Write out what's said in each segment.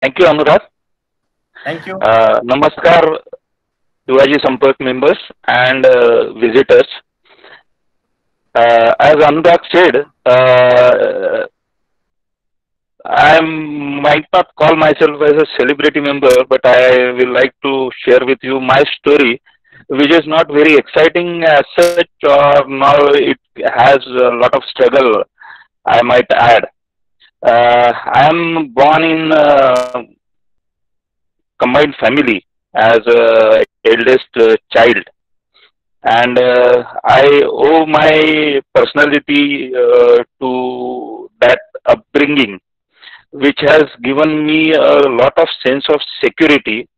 Thank you, Anurag. Thank you. Namaskar, Shivaji Sampark members and visitors. As Anurag said, I might not call myself as a celebrity member, but I will like to share with you my story, which is not very exciting as such, or now it has a lot of struggle, I might add. I am born in combined family as eldest child, and I owe my personality to that upbringing, which has given me a lot of sense of security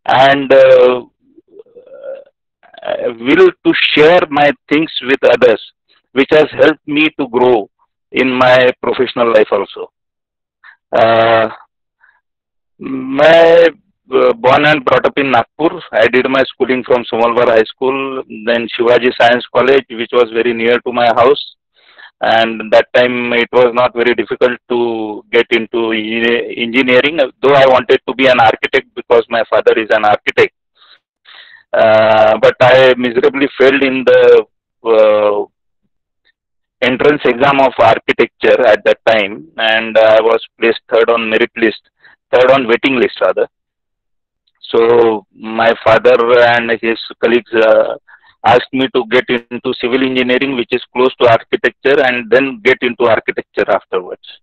and will to share my things with others, which has helped me to grow in my professional life also. Uh, मैं born and brought up in Nagpur. I did my schooling from Somalwar High School, then Shivaji Science College, which was very near to my house. And that time it was not very difficult to get into engineering, though I wanted to be an architect because my father is an architect. But I miserably failed in the entrance exam of architecture at that time, and I was placed third on merit list, third on waiting list rather. So my father and his colleagues asked me to get into civil engineering, which is close to architecture, and then get into architecture afterwards.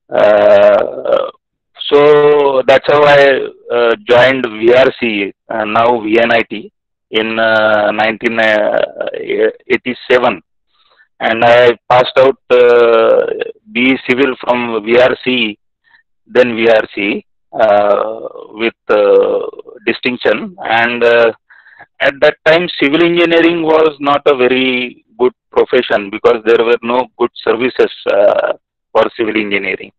Uh, so that's how I joined VRC, now VNIT, in 1987, and I passed out BE Civil from VRC, then VRC, with distinction. And at that time, civil engineering was not a very good profession because there were no good services for civil engineering.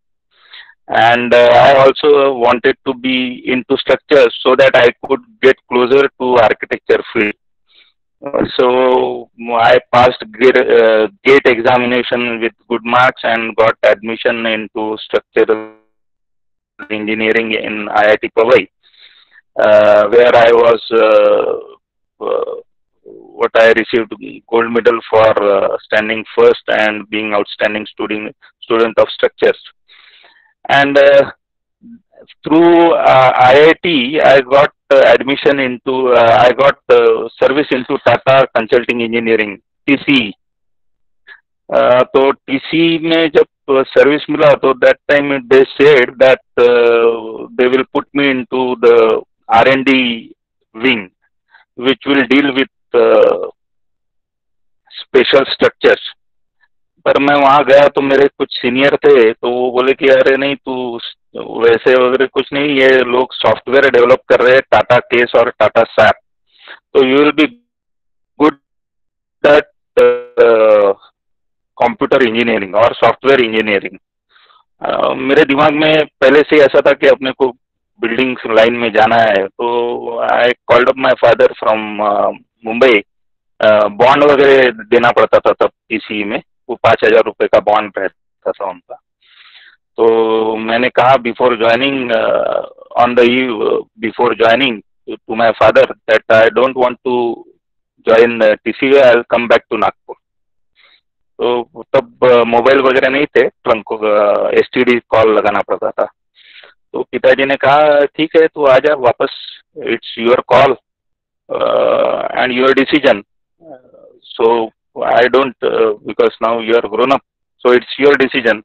And I also wanted to be into structures so that I could get closer to architecture field. So I passed gate examination with good marks and got admission into structural engineering in IIT Powai, where I was what I received gold medal for standing first and being outstanding student of structures. And through IIT, I got admission into I got service into Tata Consulting Engineering TC. तो TC में जब service मिला तो that time they said that they will put me into the R&D wing which will deal with special structures. पर मैं वहां गया तो मेरे कुछ सीनियर थे, तो वो बोले कि अरे नहीं तू वैसे वगैरह कुछ नहीं, ये लोग सॉफ्टवेयर डेवलप कर रहे हैं टाटा केस और टाटा सैप, तो you will be good that computer engineering और सॉफ्टवेयर इंजीनियरिंग. मेरे दिमाग में पहले से ऐसा था कि अपने को बिल्डिंग लाइन में जाना है, तो I called up my father from Mumbai. Bond वगैरह देना पड़ता था तब टीसी में, वो 5,000 रुपए का बॉन्ड रहता था उनका. तो मैंने कहा before joining on the eve before joining to my father that I don't want to join TC, I will come back to Nagpur. तो तब मोबाइल वगैरह नहीं थे, ट्रंक एसटीडी कॉल लगाना पड़ता था. तो पिताजी ने कहा ठीक है तू आ जा वापस, it's your call and your decision. So I don't because now you are grown up, so it's your decision.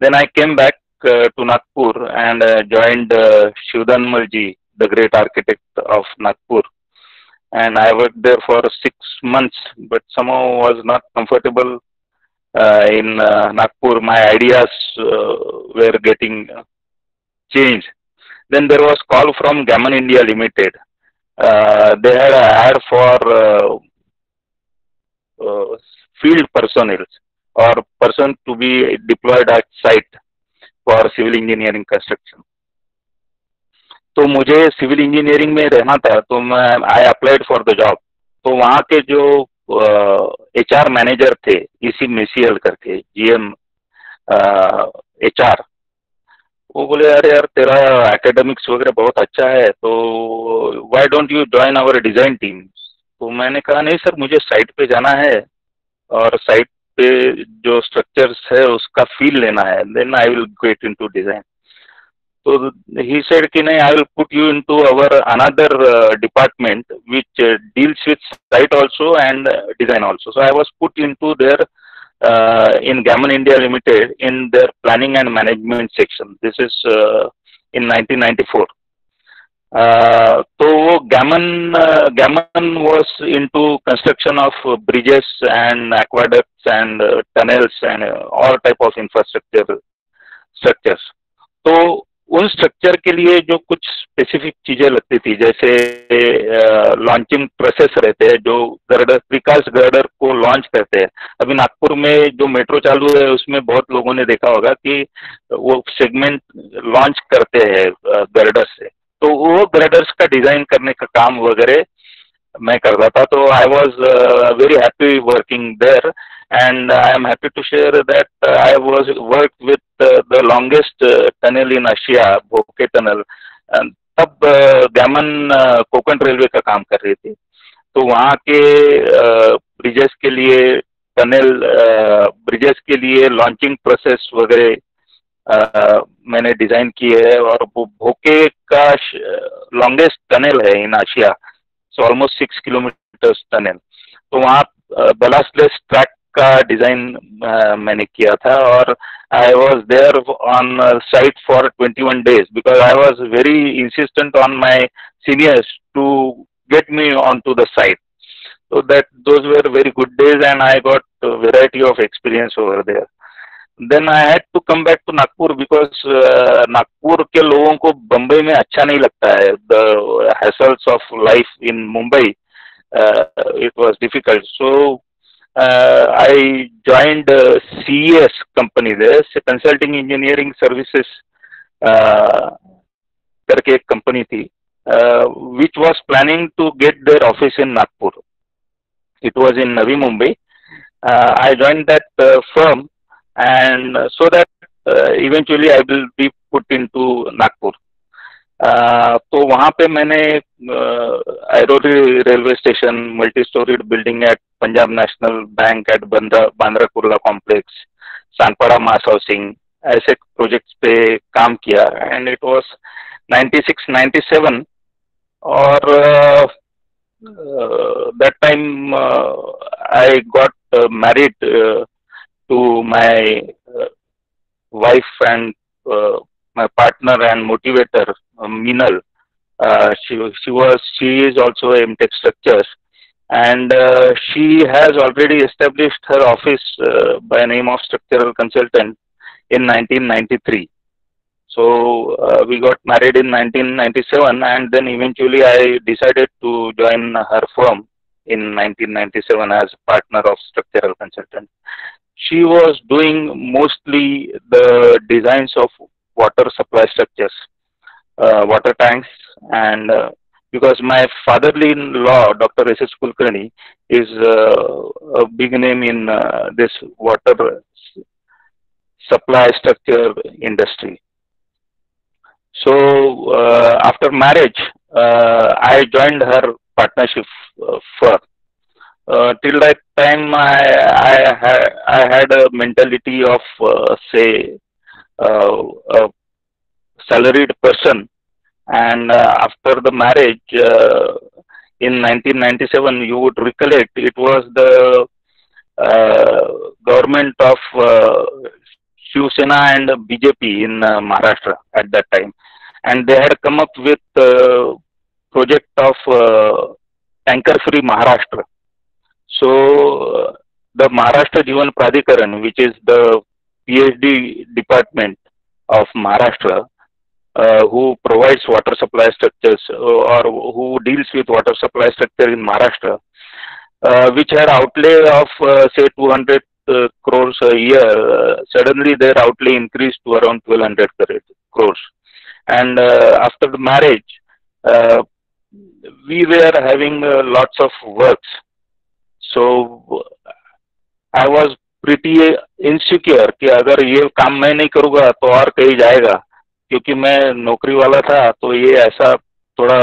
Then I came back to Nagpur and joined Shivdan Malji, the great architect of Nagpur. And I worked there for 6 months, but somehow was not comfortable in Nagpur. My ideas were getting changed. Then there was call from Gammon India Limited. They had an ad for field personnel or person to be deployed at site for civil engineering construction. तो मुझे civil engineering में रहना था, तो मैं I applied for the job. तो वहाँ के जो HR मैनेजर थे, इसी मेसीएल करके GM HR, वो बोले अरे यार तेरा एकेडमिक्स वगैरह बहुत अच्छा है, तो why don't you join our design team. तो मैंने कहा नहीं सर, मुझे साइट पे जाना है और साइट पे जो स्ट्रक्चर्स है उसका फील लेना है, then I will get into design. So he said कि नहीं, I will put you into our another department which deals with site also and design also. So I was put into their in Gammon India Limited in their planning and management section. This is in 1994. तो वो Gammon was into construction of bridges and aqueducts and tunnels and all type of infrastructure structures. तो उन structure के लिए जो कुछ specific चीजें लगती थी, जैसे लॉन्चिंग प्रोसेस रहते हैं, जो गर्डर प्रिकास्ट गर्डर को लॉन्च करते हैं। अभी नागपुर में जो मेट्रो चालू है उसमें बहुत लोगों ने देखा होगा कि वो सेगमेंट लॉन्च करते हैं गर्डर से, तो वो गर्डर्स का डिजाइन करने का काम वगैरह मैं करता था। तो I was very happy working there, and I am happy to share that I was worked with the longest tunnel in Asia, Bhokhe tunnel। तब गैमन कोकण रेलवे का काम कर रही थी, तो वहाँ के ब्रिजेस के लिए टनल ब्रिजेस के लिए लॉन्चिंग प्रोसेस वगैरह मैंने डिजाइन की है। और वो भोके का लॉन्गेस्ट टनल है in Asia, so almost 6 kilometre tunnel. तो वहाँ बलास्टलेस ट्रैक का डिजाइन मैंने किया था, और I was there on site for 21 days because I was very insistent on my seniors to get me onto the site. So that those were very good days, and I got a variety of experience over there. Then I had to come back to Nagpur because Nagpur के लोगों को बम्बई में अच्छा नहीं लगता है। The hassles of life in Mumbai, it was difficult. So I joined CES company there, Consulting Engineering Services करके एक कंपनी थी, which was planning to get their office in Nagpur. It was in Navi Mumbai. I joined that firm, and so that eventually I will be put into Nagpur. तो वहाँ पे मैंने Airoli railway station, multi storied building at Punjab National Bank at Bandra Kurla Complex, Sanpada mass housing, ऐसे projects पे काम किया। And it was 96-97, और that time I got married to my wife and my partner and motivator, Meenal. She is also a MTech structures, and she has already established her office by name of structural consultant in 1993. So we got married in 1997, and then eventually I decided to join her firm in 1997 as partner of structural consultant. She was doing mostly the designs of water supply structures, water tanks, and because my father-in-law, Dr. S.S. Kulkarni, is a big name in this water supply structure industry. So after marriage, I joined her partnership firm. Till that time, I had a mentality of say a salaried person, and after the marriage in 1997, you would recollect, it was the government of Shiv Sena and BJP in Maharashtra at that time, and they had come up with project of tanker-free Maharashtra. So the Maharashtra Jeevan Pradhikaran, which is the PhD department of Maharashtra, who provides water supply structures or who deals with water supply structure in Maharashtra, which had outlay of say 200 crores a year, suddenly their outlay increased to around 1200 crores. And after the marriage, we were having lots of works. So I was pretty insecure कि अगर ये काम मैं नहीं करूँगा तो और कहीं जाएगा, क्योंकि मैं नौकरी वाला था, तो ये ऐसा थोड़ा,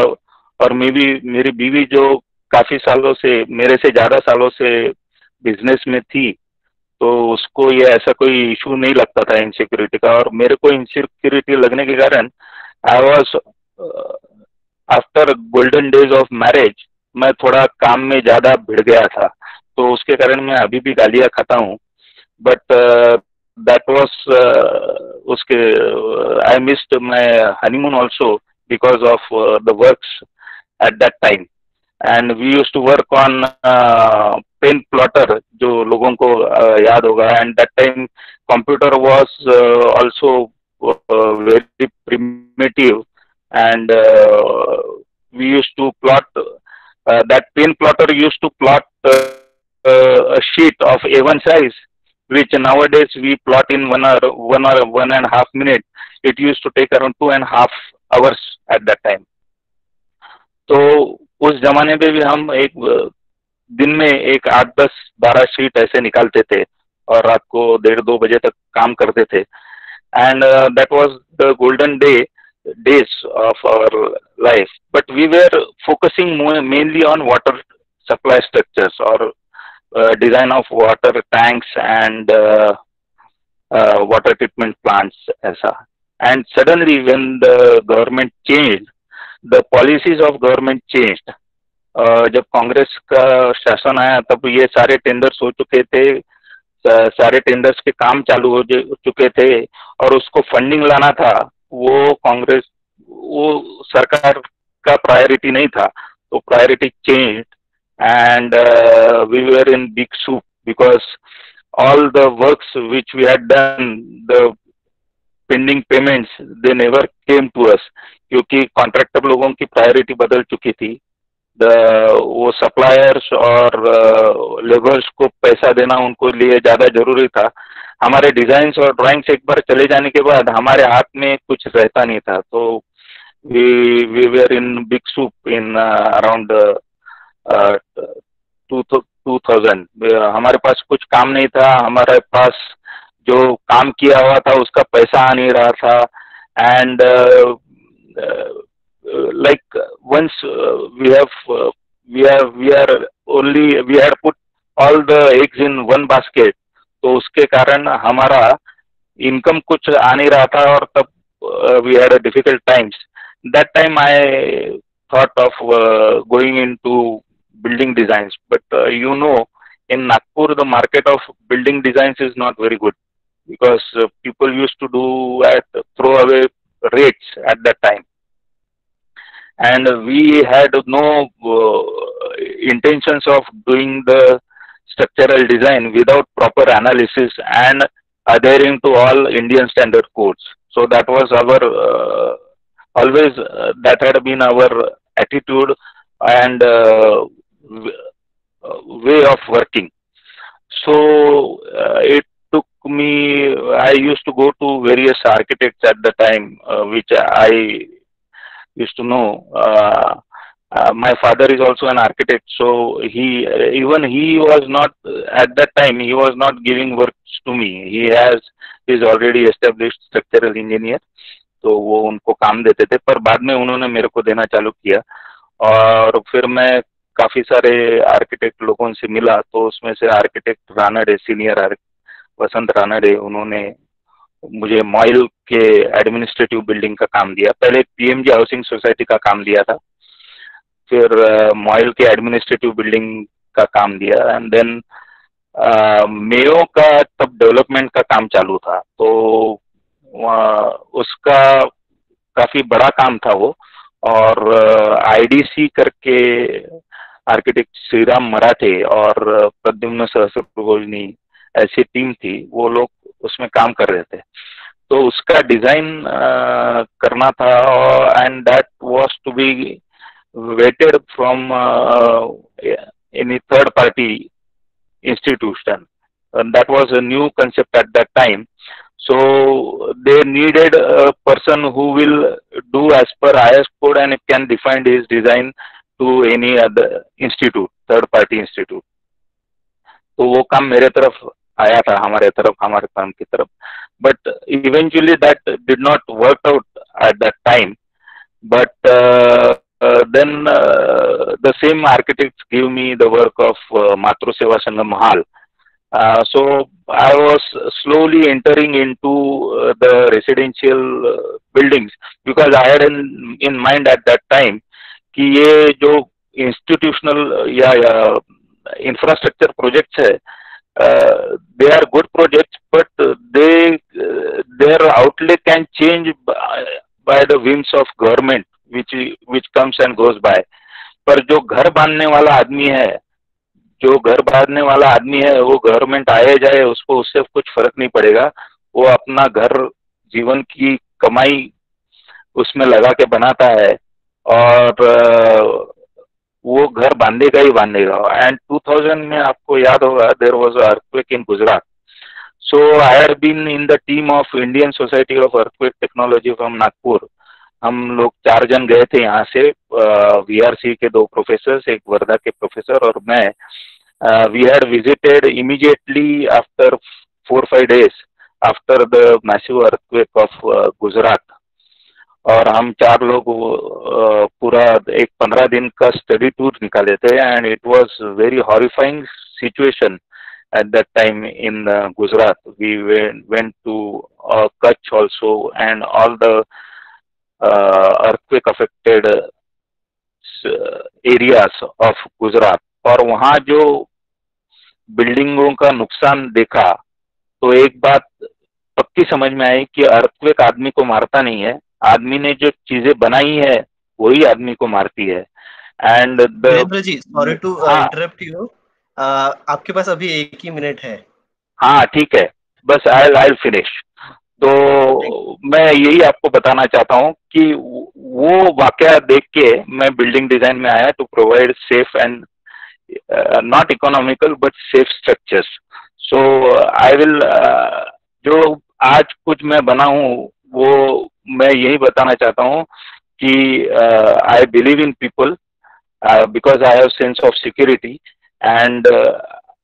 और मेरी बीवी जो काफी सालों से, मेरे से ज्यादा सालों से बिजनेस में थी, तो उसको ये ऐसा कोई इशू नहीं लगता था इनसिक्योरिटी का, और मेरे को इनसिक्योरिटी लगने के कारण I was, after golden days of marriage, मैं थोड़ा काम में ज्यादा भिड़ गया था, तो उसके कारण मैं अभी भी गालियां खाता हूँ. बट दैट वाज, उसके, I missed my honeymoon also because of the works at that time. And we used to work on pen plotter, जो लोगों को याद होगा. And that time computer was also very primitive, and we used to plot, that pen plotter used to plot a sheet of A1 size, which nowadays we plot in 1 hour, 1 hour, 1.5 minute. It used to take around 2.5 hours at that time. तो उस जमाने में भी हम एक दिन में एक 8, 10, 12 शीट ऐसे निकालते थे, और रात को 1:30-2 बजे तक काम करते थे. And that was the golden days of our life. But we were focusing mainly on water supply structures, or design of water tanks and water treatment plants, aisa. And suddenly when the government changed, the policies of government changed. जब कांग्रेस का शासन आया, तब ये सारे tenders हो चुके थे, सारे टेंडर्स के काम चालू हो चुके थे, और उसको फंडिंग लाना था. वो कांग्रेस, वो सरकार का प्रायोरिटी नहीं था, तो priority change. And we were in big soup because all the works which we had done, the pending payments, they never came to us, क्योंकि कॉन्ट्रैक्टर लोगों की प्रायोरिटी बदल चुकी थी. वो सप्लायर्स और लेबर्स को पैसा देना उनको लिए ज्यादा जरूरी था. हमारे डिजाइन्स और ड्राइंग्स एक बार चले जाने के बाद हमारे हाथ में कुछ रहता नहीं था. तो we were in big soup in around 2000. हमारे पास कुछ काम नहीं था, हमारे पास जो काम किया हुआ था उसका पैसा आ नहीं रहा था. And like once we had put all the eggs in one basket, तो उसके कारण हमारा इनकम कुछ आ नहीं रहा था, और तब we had a difficult times. That time I thought of going into building designs, but in Nagpur the market of building designs is not very good, because people used to do at throwaway rates at that time. And we had no intentions of doing the structural design without proper analysis and adhering to all Indian standard codes. So that was our always that had been our attitude and way of working. So it took me, I used to go to various architects at the time, which I used to know. My father is also an architect, so he was not, at that time he was not giving works to me. He is already established structural engineer, तो वो उनको काम देते थे, पर बाद में उन्होंने मेरे को देना चालू किया. और फिर मैं काफी सारे आर्किटेक्ट लोगों से मिला, तो उसमें से आर्किटेक्ट रानडे, सीनियर वसंत रानडे, उन्होंने मुझे मॉइल के एडमिनिस्ट्रेटिव बिल्डिंग का काम दिया. पहले पीएमजी हाउसिंग सोसाइटी का काम दिया था, फिर मॉइल के एडमिनिस्ट्रेटिव बिल्डिंग का काम दिया. एंड देन मेयो का तब डेवलपमेंट का काम चालू था, तो उसका काफी बड़ा काम था वो. और आईडीसी करके आर्किटेक्ट श्रीराम मराठे और प्रद्युम्न सहस्त्रबुद्धे, ऐसी टीम थी, वो लोग उसमें काम कर रहे थे. तो उसका डिजाइन करना था, and that was to be vetted from any third party institution, and that was a new concept at that time. So they needed a person who will do as per IS code and can define his design to any other institute, third party institute. तो वो काम मेरे तरफ आया था, हमारे काम की तरफ. But eventually that did not work out at that time. But then the same architects give me the work of Matru Seva Sangam Mahal. So I was slowly entering into the residential buildings, because I had in mind at that time कि ये जो institutional या infrastructure projects है, they are good projects, but their outlay can change by the whims of government, which comes and goes by. पर जो घर बांधने वाला आदमी है, जो घर बांधने वाला आदमी है, वो गवर्नमेंट आए जाए उसको उससे कुछ फर्क नहीं पड़ेगा. वो अपना घर, जीवन की कमाई उसमें लगा के बनाता है, और वो घर बांधेगा ही बांधेगा. एंड 2000 में आपको याद होगा, there was a earthquake in Gujarat. So I have been in the team of Indian Society of Earthquake Technology from Nagpur. हम लोग 4 जन गए थे यहाँ से, वीआरसी के 2 प्रोफेसर, एक वर्धा के प्रोफेसर और मैं. We had visited immediately after 4-5 days after the massive earthquake of Gujarat. और हम 4 लोग पूरा एक 15 दिन का स्टडी टूर निकाले थे. And it was very horrifying situation at that time in Gujarat. We went to Kutch also and all the earthquake affected areas of Gujarat. और वहाँ जो बिल्डिंगों का नुकसान देखा, तो एक बात पक्की समझ में आई कि अर्थक्वेक आदमी को मारता नहीं है, आदमी ने जो चीजें बनाई है वही आदमी को मारती है. And Virendra ji, sorry to interrupt you, आपके पास अभी 1 ही मिनट है. हाँ ठीक है, बस आई फिनिश. तो मैं यही आपको बताना चाहता हूँ कि वो वाकया देख के मैं बिल्डिंग डिजाइन में आया, to provide safe and not economical but safe structures. So I will, जो आज कुछ मैं बना हूँ वो मैं यही बताना चाहता हूँ कि आई believe in people, because I have sense of security. And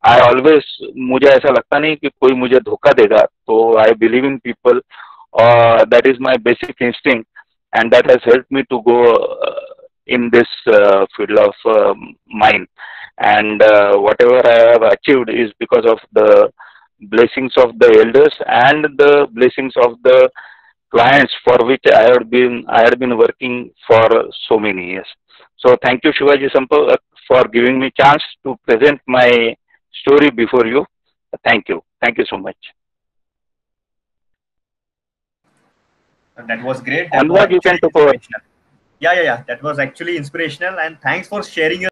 I always, मुझे ऐसा लगता नहीं कि कोई मुझे धोखा देगा. तो I believe in people, that is my basic instinct, and that has help me to go in this field of mine. And whatever I have achieved is because of the blessings of the elders and the blessings of the clients for which I had been working for so many years. So thank you, Shivaji Sampak, for giving me chance to present my story before you. Thank you so much. That was great. And what you can talk about? Yeah. That was actually inspirational, and thanks for sharing your